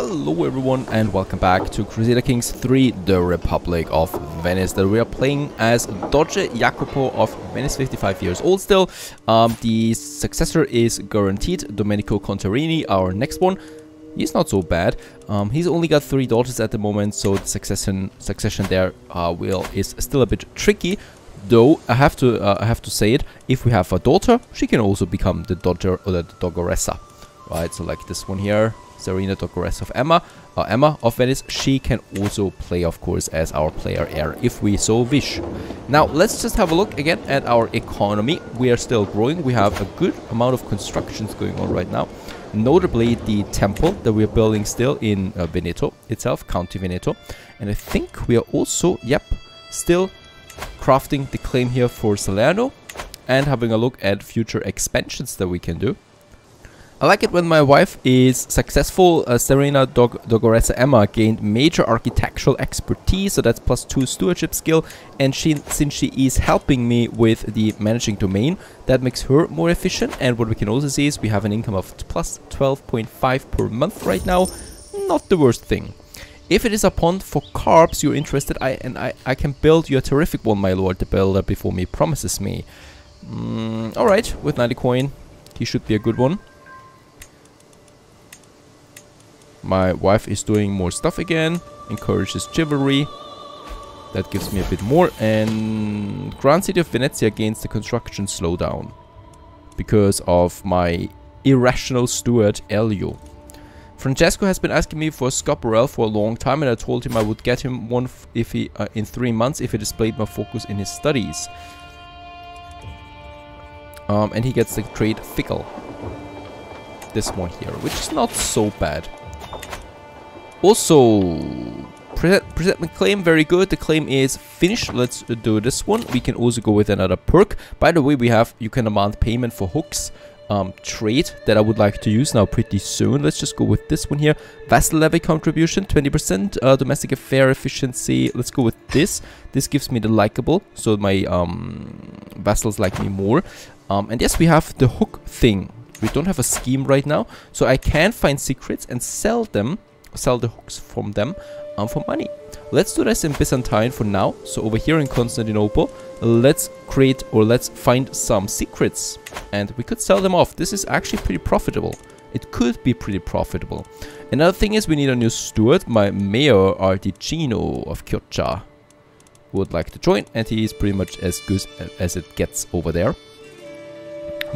Hello everyone and welcome back to Crusader Kings III, the Republic of Venice, that we are playing as Doge Jacopo of Venice, 55 years old still. The successor is guaranteed, Domenico Contarini, our next one. He's not so bad. He's only got 3 daughters at the moment, so the succession there is still a bit tricky. Though I have to say it, if we have a daughter, she can also become the daughter or the Dogoressa. Right, so like this one here, Serena Dogoressa of Emma of Venice, she can also play, of course, as our player heir, if we so wish. Now, let's just have a look again at our economy. We are still growing. We have a good amount of constructions going on right now. Notably, the temple that we're building still in Veneto itself, County Veneto. And I think we are also, still crafting the claim here for Salerno and having a look at future expansions that we can do. I like it when my wife is successful. Serena Dogoressa Emma gained major architectural expertise, so that's +2 stewardship skill, and since she is helping me with the managing domain, that makes her more efficient. And what we can also see is we have an income of +12.5 per month right now. Not the worst thing. If it is a pond for carps you're interested, I can build you a terrific one, my lord, the builder before me promises me. Alright, with 90 coin, he should be a good one. My wife is doing more stuff again, encourages chivalry. That gives me a bit more, and Grand City of Venezia gains the construction slowdown because of my irrational steward Elio. Francesco has been asking me for a Scoparel for a long time, and I told him I would get him one if he in 3 months if he displayed my focus in his studies. And he gets the trade Fickle. This one here, which is not so bad. Also, presentment claim, very good. The claim is finished. Let's do this one. We can also go with another perk. By the way, you can demand payment for hooks. Trade that I would like to use now pretty soon. Let's just go with this one here. Vassal levy contribution, 20%. Domestic affair efficiency. Let's go with this. This gives me the likable, so my vassals like me more. And yes, we have the hook thing. We don't have a scheme right now, so I can find secrets and sell the hooks from them for money. Let's do this in Byzantine for now. So over here in Constantinople, let's find some secrets and we could sell them off. This is actually pretty profitable. It could be pretty profitable. Another thing is we need a new steward. My mayor Articino of Chioggia would like to join, and he is pretty much as good as it gets over there.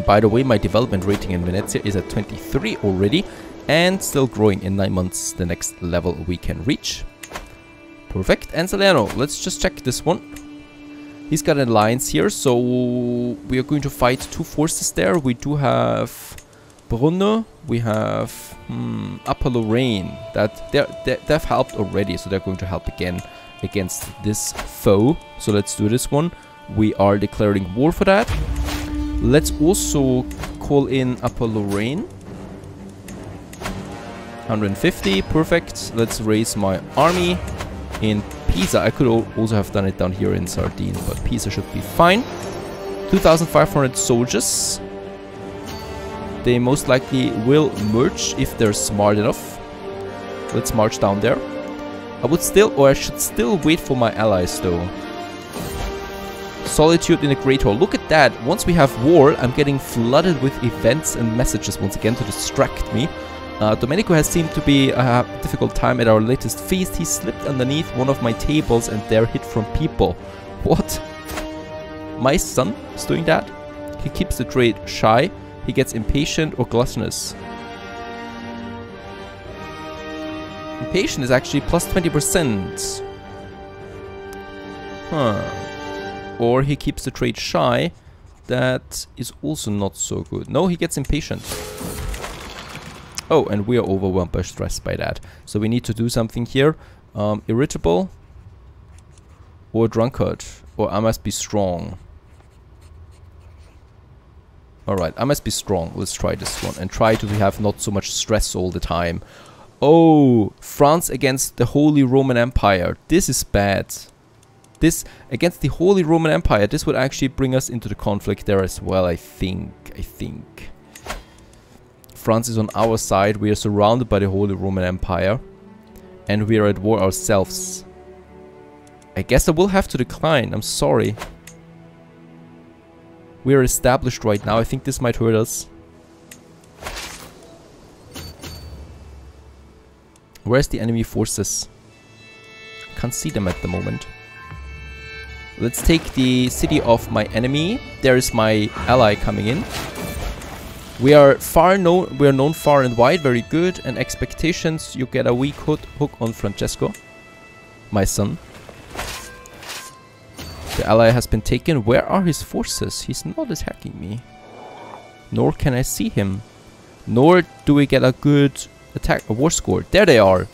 By the way, my development rating in Venezia is at 23 already and still growing. In 9 months the next level we can reach. Perfect. And Salerno, let's just check this one. He's got an alliance here, so we are going to fight 2 forces there. We do have Brunno, we have Upper Lorraine. They've helped already, so they're going to help again against this foe. So let's do this one. We are declaring war for that. Let's also call in Upper Lorraine. 150, perfect. Let's raise my army in Pisa. I could also have done it down here in Sardinia, but Pisa should be fine. 2,500 soldiers. They most likely will merge if they're smart enough. Let's march down there. I should still wait for my allies though. Solitude in a Great Hall. Look at that. Once we have war, I'm getting flooded with events and messages once again to distract me. Domenico has seemed to be a difficult time at our latest feast. He slipped underneath one of my tables and there hid from people. What? My son is doing that? He keeps the trade shy. He gets impatient or gluttonous. Impatient is actually +20%. Or he keeps the trade shy. That is also not so good. No, he gets impatient. Oh, and we are overwhelmed by stress by that. So we need to do something here. Irritable. Or drunkard. Or I must be strong. Alright, I must be strong. Let's try this one. And try to have not so much stress all the time. Oh, France against the Holy Roman Empire. This is bad. This, against the Holy Roman Empire, this would actually bring us into the conflict there as well, I think. France is on our side. We are surrounded by the Holy Roman Empire. And we are at war ourselves. I guess I will have to decline. I'm sorry. We are established right now. I think this might hurt us. Where's the enemy forces? Can't see them at the moment. Let's take the city of my enemy. There is my ally coming in. We are known far and wide, very good. And expectations, you get a weak hook on Francesco, my son. The ally has been taken. Where are his forces? He's not attacking me. Nor can I see him. Nor do we get a good attack, a war score. There they are.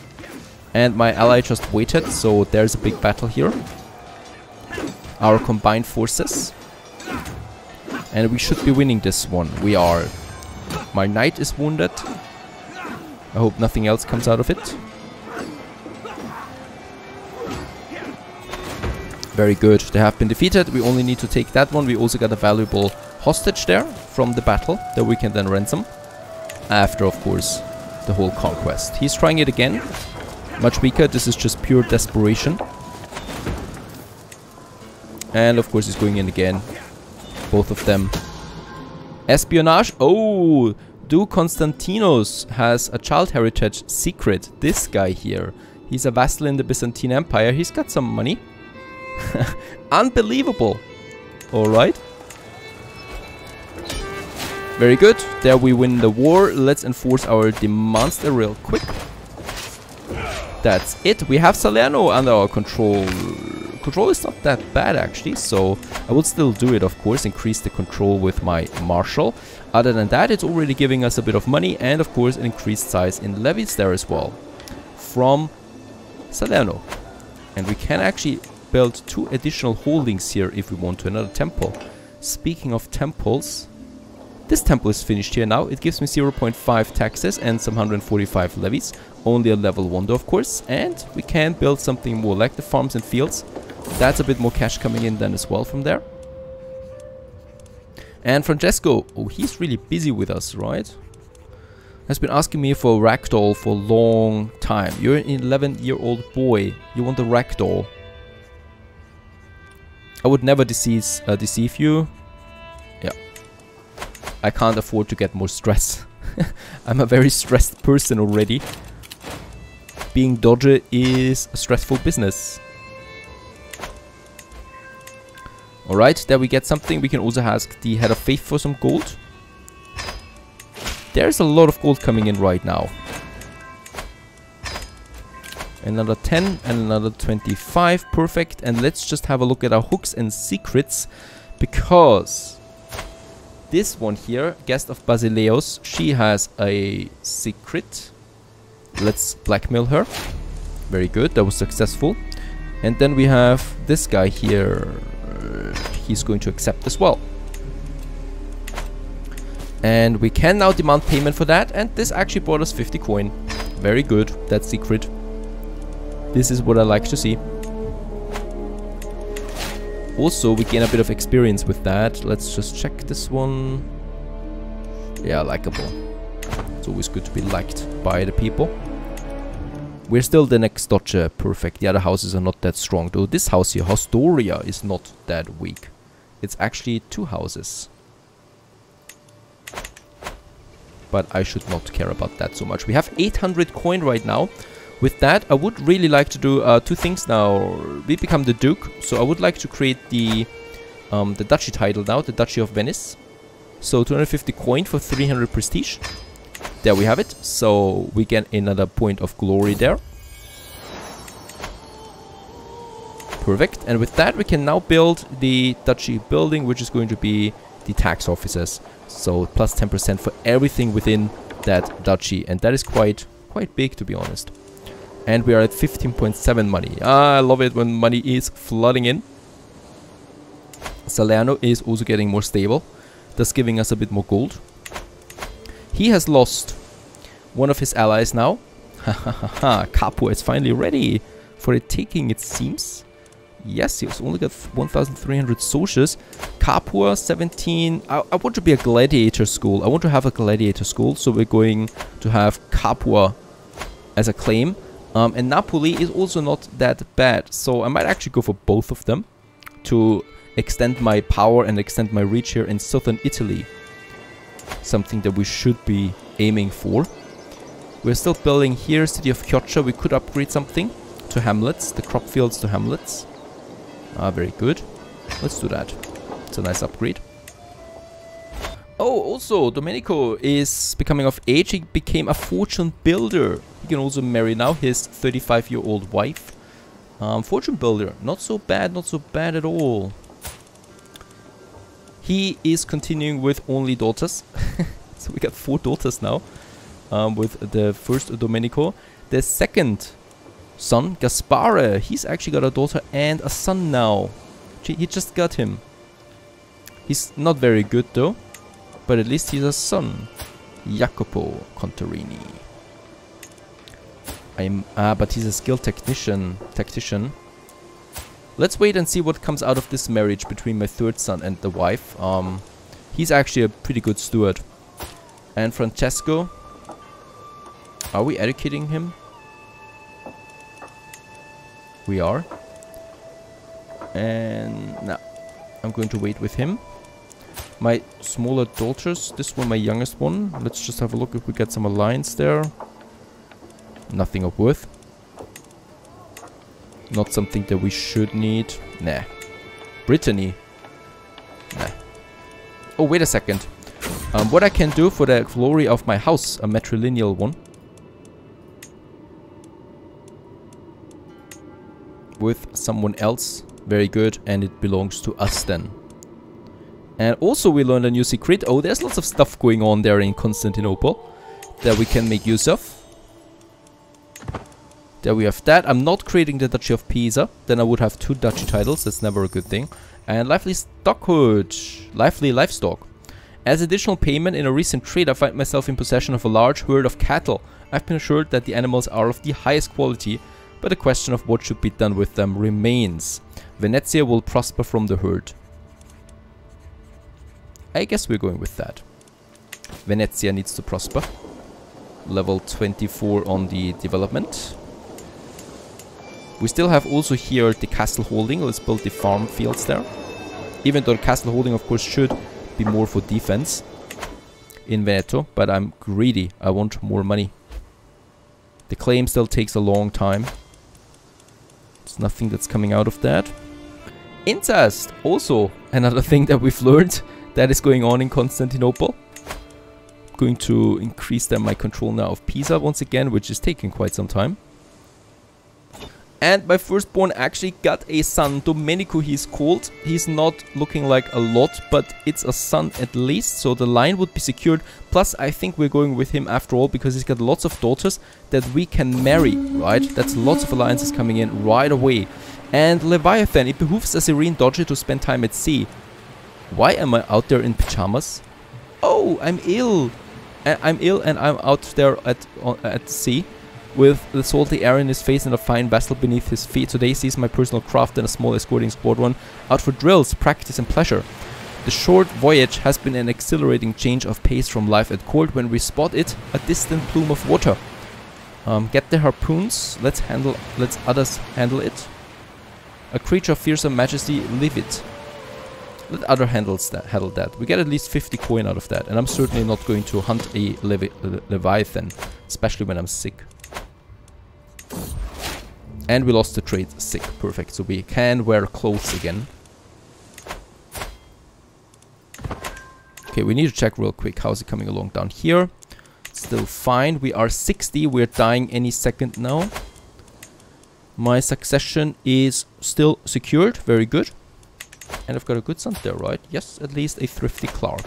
And my ally just waited, so there's a big battle here. Our combined forces. And we should be winning this one. We are. My knight is wounded. I hope nothing else comes out of it. Very good. They have been defeated. We only need to take that one. We also got a valuable hostage there from the battle that we can then ransom. After, of course, the whole conquest. He's trying it again. Much weaker. This is just pure desperation. And, of course, he's going in again. Both of them. Espionage. Oh, Duke Constantinos has a child heritage secret. This guy here. He's a vassal in the Byzantine Empire. He's got some money. Unbelievable. Alright. Very good. There we win the war. Let's enforce our demands there real quick. That's it. We have Salerno under our control. Control is not that bad actually, so I will still do it, of course. Increase the control with my marshal. Other than that, it's already giving us a bit of money and, of course, an increased size in levies there as well. From Salerno. And we can actually build 2 additional holdings here if we want to. Another temple. Speaking of temples, this temple is finished here now. It gives me 0.5 taxes and some 145 levies. Only a level 1 though, of course. And we can build something more like the farms and fields. That's a bit more cash coming in then as well from there. And Francesco, oh, he's really busy with us, right? Has been asking me for a ragdoll for a long time. You're an 11-year-old boy. You want a ragdoll. I would never deceive you. Yeah. I can't afford to get more stress. I'm a very stressed person already. Being Doge is a stressful business. Alright, there we get something. We can also ask the head of faith for some gold. There's a lot of gold coming in right now. Another 10 and another 25. Perfect. And let's just have a look at our hooks and secrets. Because this one here, Guest of Basileus, she has a secret. Let's blackmail her. Very good. That was successful. And then we have this guy here. He's going to accept as well. And we can now demand payment for that. And this actually brought us 50 coin. Very good. That's secret. This is what I like to see. Also, we gain a bit of experience with that. Let's just check this one. Yeah, likable. It's always good to be liked by the people. We're still the next Doge. Perfect. The other houses are not that strong. Though this house here, Hostoria, is not that weak. It's actually 2 houses. But I should not care about that so much. We have 800 coin right now. With that, I would really like to do 2 things now. We become the Duke. So I would like to create the Duchy title now. The Duchy of Venice. So 250 coin for 300 prestige. There we have it. So we get another point of glory there. Perfect. And with that, we can now build the Duchy building, which is going to be the tax offices. So plus 10% for everything within that Duchy. And that is quite big, to be honest. And we are at 15.7 money. I love it when money is flooding in. Salerno is also getting more stable, thus giving us a bit more gold. He has lost one of his allies now. Capua is finally ready for a taking, it seems. Yes, he has only got 1,300 soldiers. Capua, 17. I want to be a gladiator school. I want to have a gladiator school, so we're going to have Capua as a claim. And Napoli is also not that bad, so I might actually go for both of them to extend my power and extend my reach here in southern Italy. Something that we should be aiming for. We're still building here, city of Chioggia. We could upgrade something to hamlets, the crop fields to hamlets. Ah, very good. Let's do that. It's a nice upgrade. Oh, also, Domenico is becoming of age. He became a fortune builder. He can also marry now his 35-year-old wife. Fortune builder. Not so bad at all. He is continuing with only daughters. So we got 4 daughters now. With the first Domenico. The second son, Gaspare, he's actually got a daughter and a son now. He just got him. He's not very good though, but at least he's a son. Jacopo Contarini. But he's a skilled tactician. Let's wait and see what comes out of this marriage between my third son and the wife. He's actually a pretty good steward. And Francesco, are we educating him? We are. And now I'm going to wait with him. My smaller daughters, this one my youngest one. Let's just have a look if we get some alliance there. Nothing of worth. Not something that we should need. Nah. Brittany. Nah. Oh, wait a second. What I can do for the glory of my house, a matrilineal one. With someone else. Very good, and it belongs to us then. And also we learned a new secret. Oh, there's lots of stuff going on there in Constantinople that we can make use of. There we have that. I'm not creating the Duchy of Pisa. Then I would have 2 duchy titles. That's never a good thing. And lively stockhood. Lively livestock. As additional payment in a recent trade, I find myself in possession of a large herd of cattle. I've been assured that the animals are of the highest quality, but the question of what should be done with them remains. Venezia will prosper from the herd. I guess we're going with that. Venezia needs to prosper. Level 24 on the development. We still have also here the castle holding. Let's build the farm fields there. Even though the castle holding of course should be more for defense in Veneto, but I'm greedy. I want more money. The claim still takes a long time. There's nothing that's coming out of that. Incest, also another thing that we've learned that is going on in Constantinople. I'm going to increase then my control now of Pisa once again, which is taking quite some time. And my firstborn actually got a son, Domenico he's called. He's not looking like a lot, but it's a son at least, so the line would be secured. Plus, I think we're going with him after all, because he's got lots of daughters that we can marry, right? That's lots of alliances coming in right away. And Leviathan, it behooves a serene Doge to spend time at sea. Why am I out there in pajamas? Oh, I'm ill. I'm ill and I'm out there at sea. With the salty air in his face and a fine vessel beneath his feet. Today sees my personal craft and a small escorting squadron out for drills, practice and pleasure. The short voyage has been an exhilarating change of pace from life at court when we spot it, a distant plume of water. Get the harpoons, let others handle it. A creature of fearsome majesty, leave it. Let other handle that. We get at least 50 coin out of that, and I'm certainly not going to hunt a Leviathan, especially when I'm sick. And we lost the trade sick. Perfect. So we can wear clothes again. Okay, we need to check real quick. How's it coming along down here? Still fine. We are 60. We're dying any second now. My succession is still secured. Very good. And I've got a good son there, right? Yes, at least a thrifty clerk.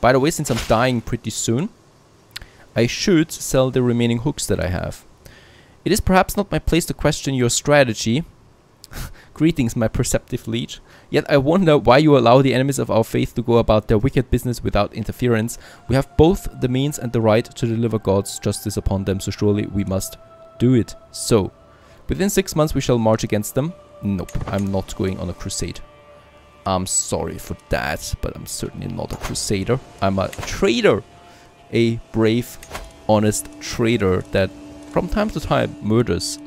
By the way, since I'm dying pretty soon, I should sell the remaining hooks that I have. It is perhaps not my place to question your strategy. Greetings, my perceptive leech. Yet I wonder why you allow the enemies of our faith to go about their wicked business without interference. We have both the means and the right to deliver God's justice upon them, so surely we must do it. So, within 6 months we shall march against them. Nope, I'm not going on a crusade. I'm sorry for that, but I'm certainly not a crusader. I'm a trader. A brave, honest trader that from time to time murders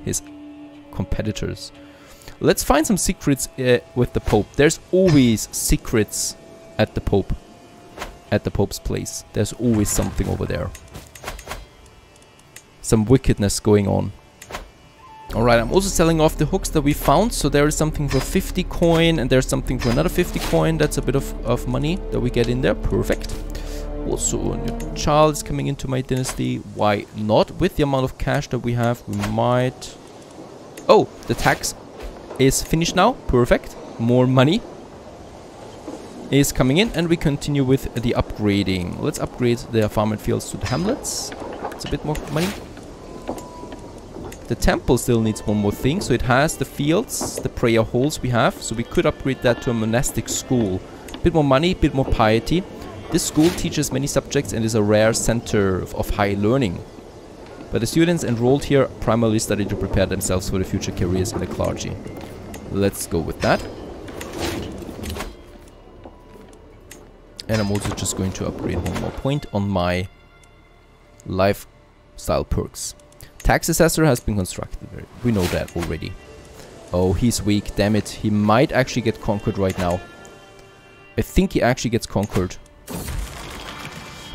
his competitors. Let's find some secrets with the Pope. There's always secrets at the Pope. At the Pope's place. There's always something over there. Some wickedness going on. Alright, I'm also selling off the hooks that we found. So there is something for 50 coin and there's something for another 50 coin. That's a bit of money that we get in there. Perfect. Also, a new child is coming into my dynasty. Why not? With the amount of cash that we have, we might... Oh, the tax is finished now. Perfect. More money is coming in and we continue with the upgrading. Let's upgrade the farm and fields to the hamlets. It's a bit more money. The temple still needs one more thing, so it has the fields, the prayer halls we have, so we could upgrade that to a monastic school. Bit more money, bit more piety. This school teaches many subjects and is a rare center of high learning. But the students enrolled here primarily study to prepare themselves for the future careers in the clergy. Let's go with that. And I'm also just going to upgrade one more point on my lifestyle perks. Tax assessor has been constructed. We know that already. Oh, he's weak. Damn it. He might actually get conquered right now. I think he actually gets conquered.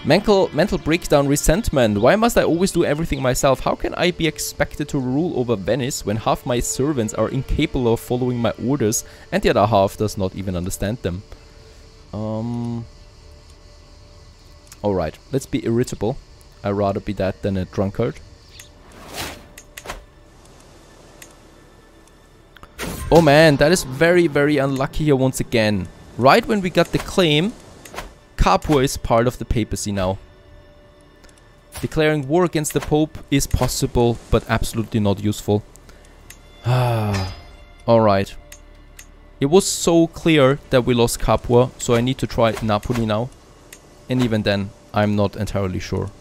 Mental breakdown, resentment. Why must I always do everything myself? How can I be expected to rule over Venice when half my servants are incapable of following my orders and the other half does not even understand them? Alright, let's be irritable. I'd rather be that than a drunkard. Oh man, that is very, very unlucky here once again. Right when we got the claim, Capua is part of the papacy now. Declaring war against the Pope is possible, but absolutely not useful. Alright. It was so clear that we lost Capua, so I need to try Napoli now. And even then, I'm not entirely sure.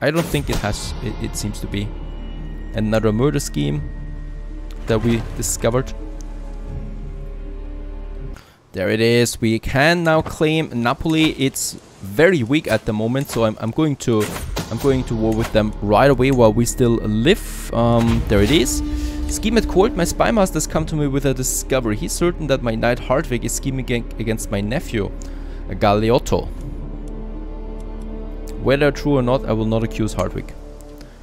I don't think it seems to be. Another murder scheme that we discovered. There it is. We can now claim Napoli. It's very weak at the moment, so I'm going to war with them right away while we still live. There it is. Scheme at court. My spy master has come to me with a discovery. He's certain that my knight Hardwig is scheming against my nephew, Galeotto. Whether true or not, I will not accuse Hardwig.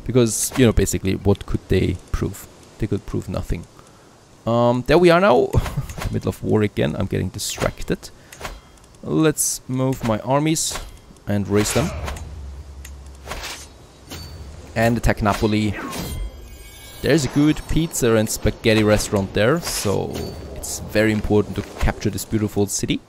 Because, you know, basically, what could they prove? They could prove nothing. There we are now. Middle of war again. I'm getting distracted. Let's move my armies and raise them. And attack Napoli. There's a good pizza and spaghetti restaurant there, so it's very important to capture this beautiful city.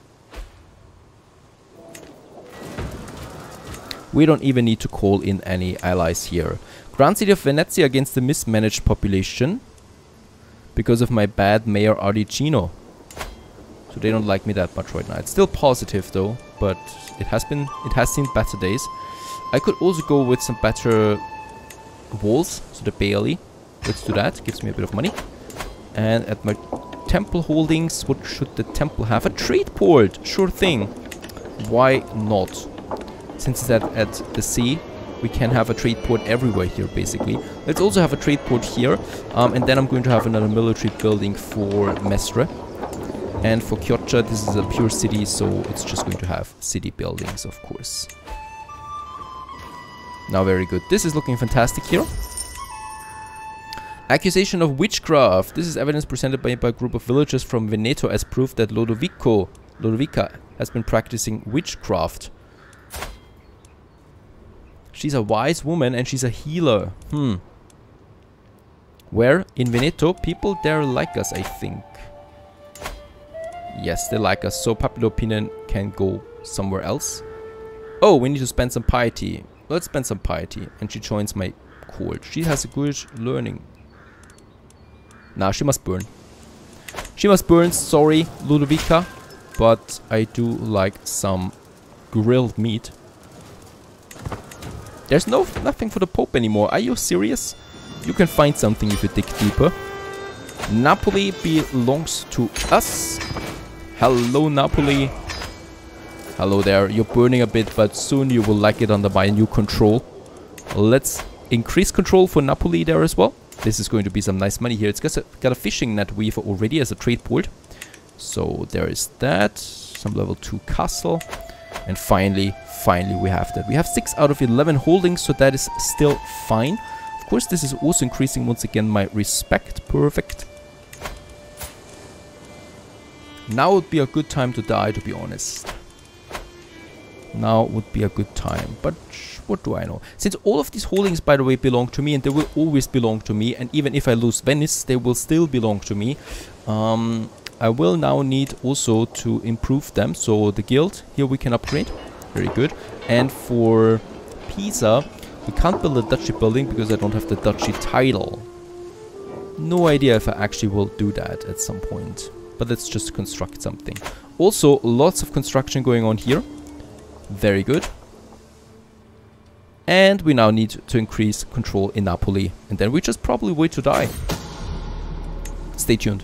We don't even need to call in any allies here. Grand City of Venezia against the mismanaged population because of my bad mayor Ardicino. So they don't like me that much right now. It's still positive though, but it has seen better days. I could also go with some better walls, so the Bailey. Let's do that. Gives me a bit of money. And at my temple holdings, what should the temple have? A trade port. Sure thing. Why not? Since it's at the sea, we can have a trade port everywhere here, basically. Let's also have a trade port here. And then I'm going to have another military building for Mestre. And for Chioggia, this is a pure city, so it's just going to have city buildings, of course. Now, very good. This is looking fantastic here. Accusation of witchcraft. This is evidence presented by a group of villagers from Veneto as proof that Lodovica has been practicing witchcraft. She's a wise woman and she's a healer. Where? In Veneto, people there like us, I think. Yes, they like us, so popular opinion can go somewhere else. Oh, we need to spend some piety. Let's spend some piety. And she joins my court. She has a good learning. Nah, she must burn. She must burn, sorry, Ludovica. But I do like some grilled meat. There's nothing for the Pope anymore. Are you serious? You can find something if you dig deeper. Napoli belongs to us. Hello, Napoli. Hello there. You're burning a bit, but soon you will like it under my new control. Let's increase control for Napoli there as well. This is going to be some nice money here. It's got a fishing net weaver already as a trade port. So there is that. Some level 2 castle. And finally we have that. We have 6 out of 11 holdings, so that is still fine. Of course, this is also increasing once again my respect. Perfect. Now would be a good time to die, to be honest. Now would be a good time. But what do I know? Since all of these holdings, by the way, belong to me, and they will always belong to me, and even if I lose Venice, they will still belong to me. I will now need also to improve them. So the guild, here we can upgrade. Very good. And for Pisa, we can't build a duchy building because I don't have the duchy title. No idea if I actually will do that at some point. But let's just construct something. Also, lots of construction going on here. Very good. And we now need to increase control in Napoli. And then we just probably wait to die. Stay tuned.